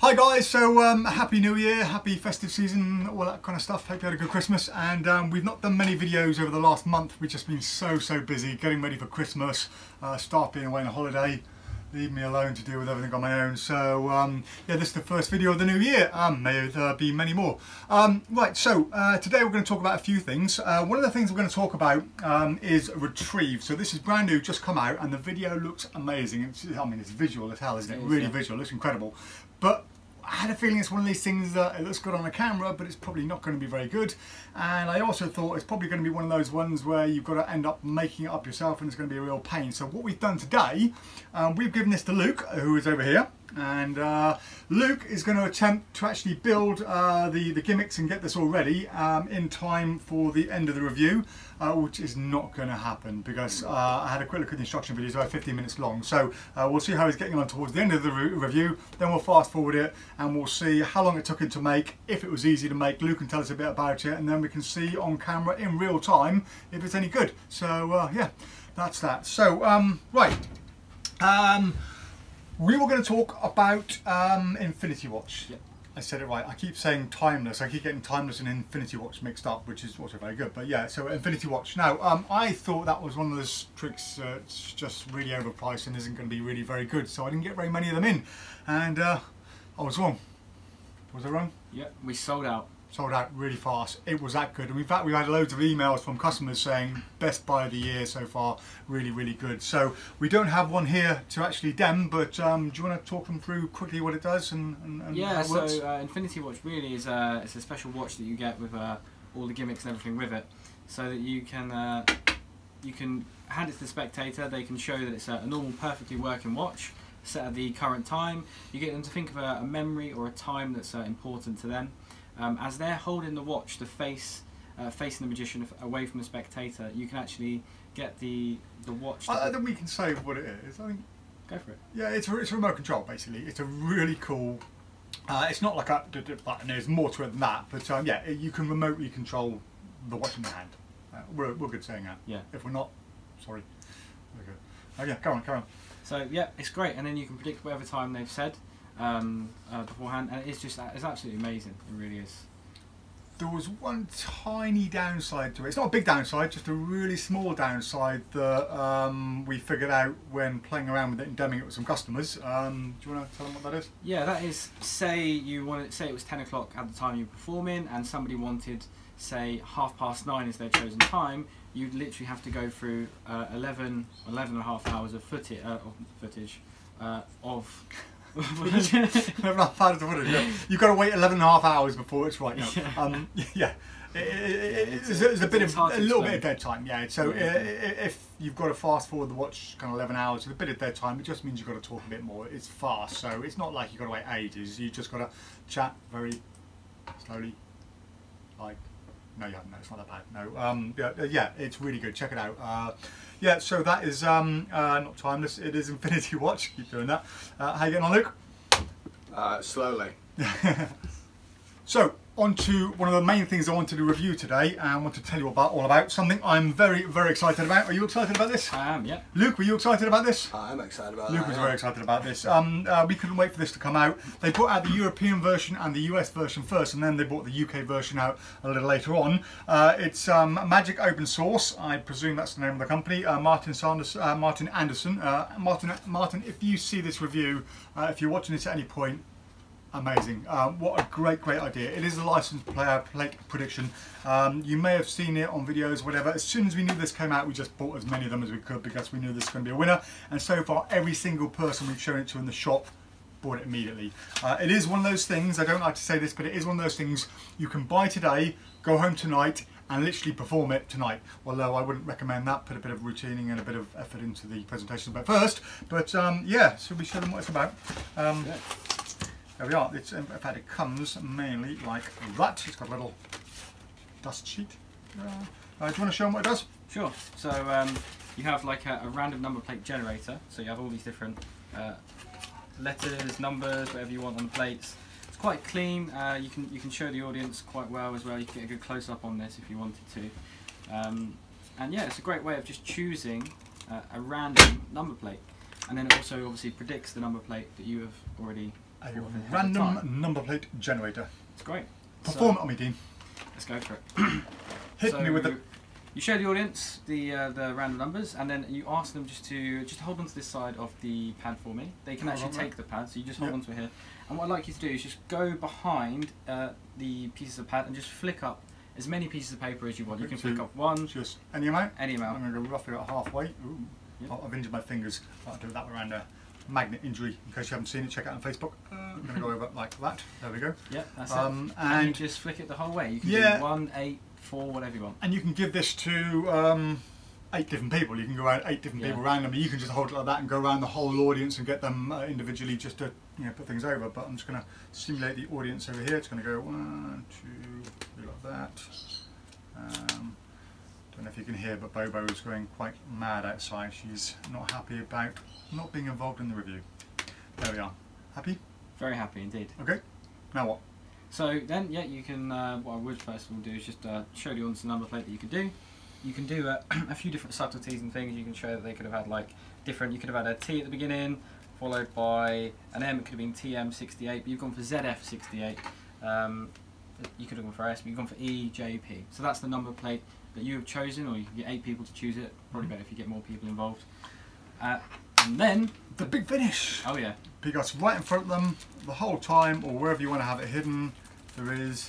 Hi guys, so Happy New Year, happy festive season, all that kind of stuff. Hope you had a good Christmas, and we've not done many videos over the last month. We've just been so busy getting ready for Christmas, staff being away on a holiday, leave me alone to deal with everything on my own. So yeah, this is the first video of the new year. May there be many more. Right, so today we're going to talk about a few things. One of the things we're going to talk about is Retrieve. So this is brand new, just come out, and the video looks amazing. I mean, it's visual as hell, isn't it? Really visual, it looks incredible. But I had a feeling it's one of these things that it looks good on the camera, but it's probably not going to be very good. And I also thought it's probably going to be one of those ones where you've got to end up making it up yourself, and it's going to be a real pain. So what we've done today, we've given this to Luke, who is over here. And Luke is going to attempt to actually build the gimmicks and get this all ready in time for the end of the review, which is not going to happen because I had a quick look at the instruction videos, about 15 minutes long. So we'll see how he's getting on towards the end of the review, then we'll fast forward it and we'll see how long it took him to make, if it was easy to make. Luke can tell us a bit about it, and then we can see on camera in real time if it's any good. So yeah, that's that. So right. We were going to talk about Infinity Watch. Yep. I said it right. I keep saying Timeless. I keep getting Timeless and Infinity Watch mixed up, which is also very good. But yeah, so Infinity Watch. Now, I thought that was one of those tricks that's just really overpriced and isn't going to be really very good. So I didn't get very many of them in. And I was wrong. Was I wrong? Yeah, we sold out. Sold out really fast. It was that good, and in fact we've had loads of emails from customers saying best buy of the year so far, really good. So we don't have one here to actually dem, but do you want to talk them through quickly what it does and yeah, how it works? So Infinity Watch really is it's a special watch that you get with all the gimmicks and everything with it, so that you can hand it to the spectator. They can show that it's a normal, perfectly working watch set at the current time. You get them to think of a memory or a time that's important to them. As they're holding the watch, the facing the magician away from the spectator, you can actually get the watch. I think we can say what it is. I think. Go for it. Yeah, it's a remote control basically. It's a really cool. It's not like a button. There's more to it than that, but yeah, you can remotely control the watch in your hand. We're good saying that. Yeah. If we're not, sorry. Okay. Oh yeah, carry on. So yeah, it's great, and then you can predict whatever time they've said beforehand, and it's absolutely amazing. It really is. There was one tiny downside to it. It's not a big downside, just a really small downside that we figured out when playing around with it and demoing it with some customers. Do you want to tell them what that is? Yeah, that is, say it was 10 o'clock at the time you were performing, and somebody wanted, say, 9:30 as their chosen time. You'd literally have to go through 11 and a half hours of footage of 11.5 hours of footage, yeah. You've got to wait 11.5 hours before it's right. No. Yeah. There's a little bit of dead time, yeah. So if you've got to fast forward the watch kind of 11 hours with a bit of dead time, it just means you've got to talk a bit more. It's fast, so it's not like you've got to wait ages. You just got to chat very slowly, like. No, you haven't. No, it's not that bad. No, yeah, it's really good. Check it out. Yeah, so that is not Timeless. It is Infinity Watch. Keep doing that. How you getting on, Luke? Slowly. So, on to one of the main things I wanted to review today, and I want to tell you all about something I'm very excited about. Are you excited about this? I am, yeah. Luke, were you excited about this? I'm excited about Luke was very excited about this. We couldn't wait for this to come out. They brought out the European version and the US version first, and then they brought the UK version out a little later on. It's Magic Open Source. I presume that's the name of the company. Martin Anderson. Martin, if you see this review, if you're watching this at any point, amazing. What a great idea. It is a licensed plate prediction. You may have seen it on videos, whatever. As soon as we knew this came out, we just bought as many of them as we could because we knew this was going to be a winner. And so far, every single person we've shown it to in the shop bought it immediately. It is one of those things, I don't like to say this, but it is one of those things you can buy today, go home tonight, and literally perform it tonight. Although I wouldn't recommend that, put a bit of routining and a bit of effort into the presentation but first. But yeah, so we show them what it's about. There we are. In fact, it comes mainly like that. It's got a little dust sheet. Do you want to show them what it does? Sure. So you have like a random number plate generator. So you have all these different letters, numbers, whatever you want on the plates. It's quite clean. You can show the audience quite well as well. You can get a good close up on this if you wanted to. And yeah, it's a great way of just choosing a random number plate. And then it also obviously predicts the number plate that you have already A random number plate generator. It's great. Perform it on me, Dean. Let's go for it. Hit me with the... You show the audience the random numbers, and then you ask them just to hold onto this side of the pad for me. They can actually take the pad, so you just hold onto it here. And what I'd like you to do is just go behind the pieces of pad and just flick up as many pieces of paper as you want. You can flick up one. Just any amount? Any amount. I'm going to go roughly about halfway. Ooh. Yep. I've injured my fingers. I'll do that around a magnet injury. In case you haven't seen it, check it out on Facebook. I'm going to go over like that. There we go. Yep, that's it. And you just flick it the whole way. You can do 1, 8, 4, whatever you want. And you can give this to 8 different people. You can go around 8 different people randomly. You can just hold it like that and go around the whole audience and get them individually just to put things over. But I'm just going to simulate the audience over here. It's going to go 1, 2, 3 like that. Don't know if you can hear, but Bobo is going quite mad outside. She's not happy about not being involved in the review. There we are. Happy? Very happy indeed. Okay. Now what? So then, you can. What I would first of all do is just show the audience the number plate that you could do. You can do a few different subtleties and things. You can show that they could have had like different. You could have had a T at the beginning, followed by an M. It could have been TM68, but you've gone for ZF68. You could have gone for S, but you've gone for E, J, P. So that's the number plate that you have chosen, or you can get 8 people to choose it. Probably better if you get more people involved. And then the big finish. Oh yeah. Because right in front of them, the whole time, or wherever you want to have it hidden, there is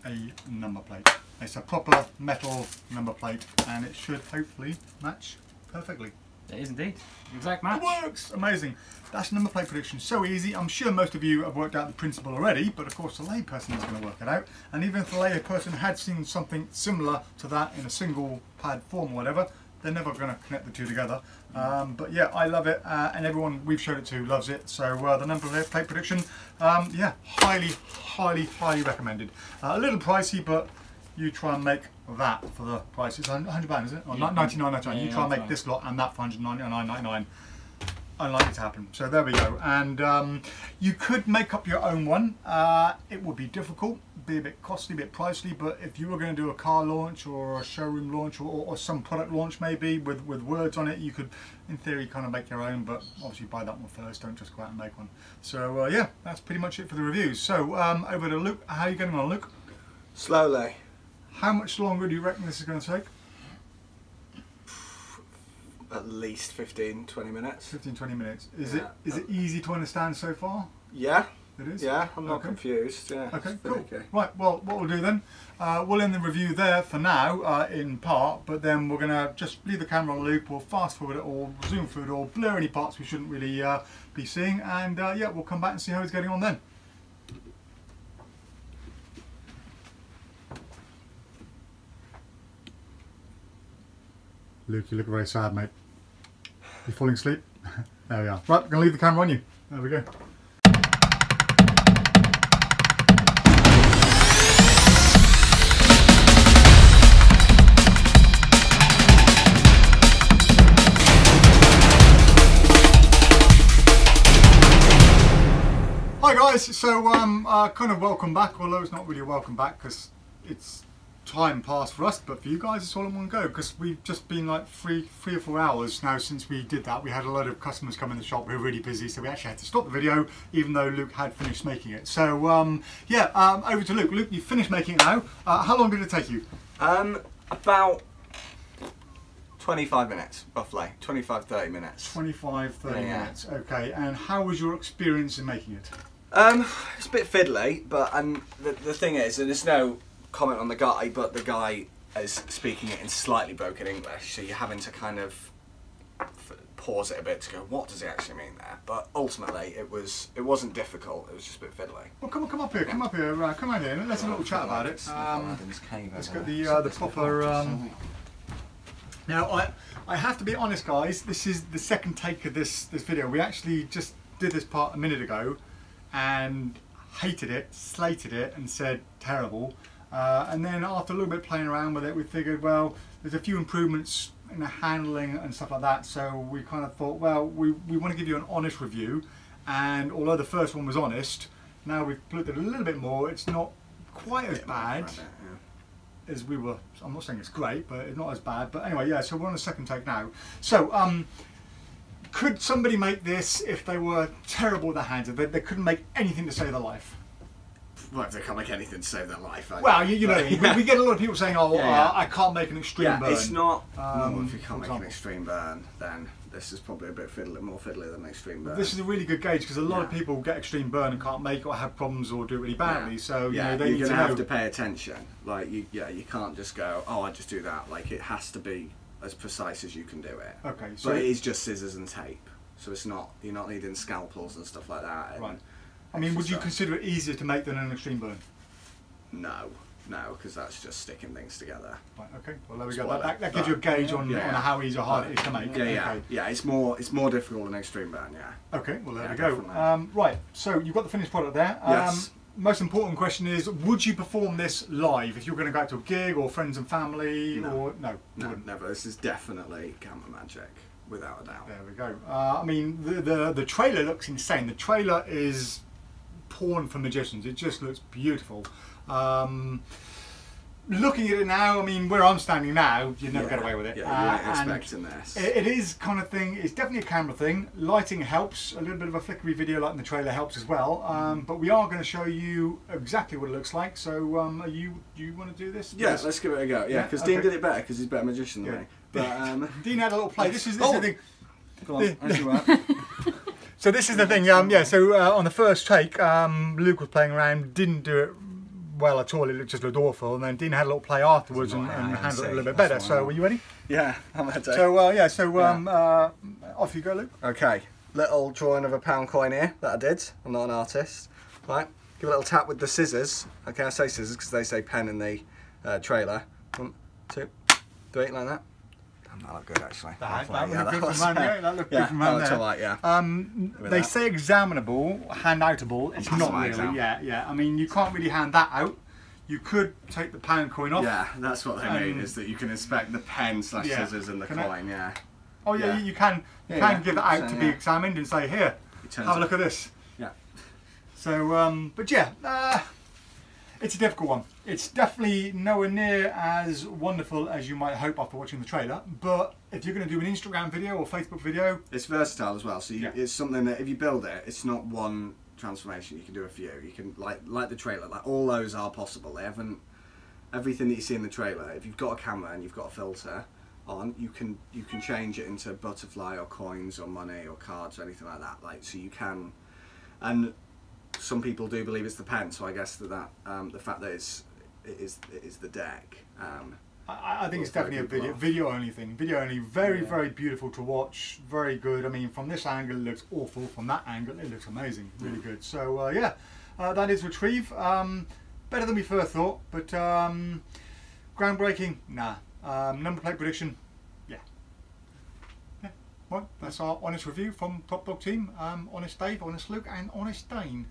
a number plate. It's a proper metal number plate, and it should hopefully match perfectly. It is indeed. Exact match. It works! Amazing. That's number plate prediction. So easy. I'm sure most of you have worked out the principle already, but of course the layperson is going to work it out. And even if the layperson had seen something similar to that in a single pad form or whatever, they're never going to connect the two together. But yeah, I love it, and everyone we've showed it to loves it. So the number plate prediction, yeah, highly recommended. A little pricey, but you try and make that for the price. It's £100, isn't it? Or $99.99. You try and make this lot and that for $199.99. Unlikely to happen. So there we go. And you could make up your own one. It would be difficult, be a bit costly, a bit pricey, but if you were going to do a car launch or a showroom launch or some product launch maybe with words on it, you could in theory kind of make your own, but obviously buy that one first, don't just go out and make one. So yeah, that's pretty much it for the reviews. So over to Luke. How are you getting on, Luke? Slowly. How much longer do you reckon this is going to take? At least 15-20 minutes. 15-20 minutes. Is it easy to understand so far? Yeah. It is? Yeah, I'm not confused. Yeah. Okay, cool. Right, well, what we'll do then, we'll end the review there for now, in part, but then we're going to just leave the camera on loop, we'll fast forward it all, zoom through it all, blur any parts we shouldn't really be seeing, and yeah, we'll come back and see how he's getting on then. Luke, you look very sad, mate. You falling asleep? There we are. Right, I'm going to leave the camera on you. There we go. Hi guys, so kind of welcome back, although it's not really a welcome back because it's time passed for us, but for you guys it's all in one go because we've just been like three or 4 hours now since we did that. We had a lot of customers come in the shop who were really busy, so we actually had to stop the video even though Luke had finished making it. So yeah, over to Luke. Luke, you finished making it now. How long did it take you? About 25 minutes, roughly. 25-30 minutes. 25-30 minutes, okay. And how was your experience in making it? It's a bit fiddly, but the thing is, and there's no comment on the guy, but the guy is speaking it in slightly broken English, so you're having to kind of pause it a bit to go, what does he actually mean there? But ultimately, it wasn't difficult. It was just a bit fiddly. Well, come up here, come up here, come on in. Let's have a little chat about it. Let's get the proper. Now, I have to be honest, guys. This is the second take of this video. We actually just did this part a minute ago, and hated it, slated it, and said terrible. And then after a little bit playing around with it, we figured, well, there's a few improvements in the handling and stuff like that, so we kind of thought, well, we want to give you an honest review, and although the first one was honest, now we've looked at it a little bit more. It's not quite as bad as we were. I'm not saying it's great, but it's not as bad. But anyway, yeah, so we're on the second take now. So Could somebody make this if they were terrible with their hands? If they couldn't make anything to save their life? Well, if they can't make anything to save their life. Well, you know, we get a lot of people saying, "Oh, I can't make an extreme burn." It's not. No, if you can't make an extreme burn, then this is probably a bit more fiddly than an extreme burn. This is a really good gauge because a lot of people get extreme burn and can't make it or have problems or do it really badly. So you know, you're gonna have to pay attention. Like you can't just go, "Oh, I just do that." Like it has to be as precise as you can do it. Okay, so but it is just scissors and tape, so it's not. You're not needing scalpels and stuff like that. Right. I mean, would you consider it easier to make than an extreme burn? No, because that's just sticking things together. Right, okay, well there we go. That gives you a gauge on how easy or hard it is to make. Yeah, it's more difficult than extreme burn, yeah. Okay, well there we go. Right, so you've got the finished product there. Yes. Most important question is, would you perform this live if you're going to go out to a gig or friends and family? No. Or no, Never. This is definitely camera magic, without a doubt. There we go. I mean, the trailer looks insane. The trailer is porn for magicians. It just looks beautiful. Looking at it now, I mean, where I'm standing now, you'd never get away with it. Yeah, you ain't expecting this. It is kind of thing, it's definitely a camera thing. Lighting helps, a little bit of a flickery video like in the trailer helps as well. But we are going to show you exactly what it looks like. So do you want to do this? Yeah, let's give it a go. Yeah, because Dean did it better because he's a better magician than me. But Dean had a little play. This is the thing. Go on, as you are. So this is the thing, so on the first take, Luke was playing around, didn't do it well at all, it just looked awful, and then Dean had a little play afterwards and handled it a little bit better. So are you ready? Yeah, I'm ready. So off you go, Luke. Okay, little drawing of a £1 coin here that I did. I'm not an artist. Right, give a little tap with the scissors. Okay, I say scissors because they say pen in the trailer. 1, 2, 3, like that. That looked good actually. That looked good from around there. That looked good from around there. Alright, yeah. They say examinable, handoutable. It's not really. Yeah. I mean, you can't really hand that out. You could take the £1 coin off. Yeah, that's what they mean, is that you can inspect the pen / scissors and the coin. Yeah. Oh yeah, you can. You can give it out to be examined and say, here, have a look at this. Yeah. So, but yeah. It's a difficult one. It's definitely nowhere near as wonderful as you might hope after watching the trailer, but if you're going to do an Instagram video or Facebook video... It's versatile as well, so it's something that if you build it, it's not one transformation, you can do a few. You can, like the trailer, like all those are possible. They haven't... Everything that you see in the trailer, if you've got a camera and you've got a filter on, you can change it into butterfly or coins or money or cards or anything like that. So you can... And some people do believe it's the pen, so I guess that the fact that it is the deck. I think it's definitely a video only thing. Video only, very beautiful to watch, very good. I mean, from this angle it looks awful, from that angle it looks amazing, really good. So that is Retrieve. Better than we first thought, but groundbreaking, nah. Number plate prediction, yeah. Well, that's our honest review from PropDog team. Honest Dave, Honest Luke, and Honest Dane.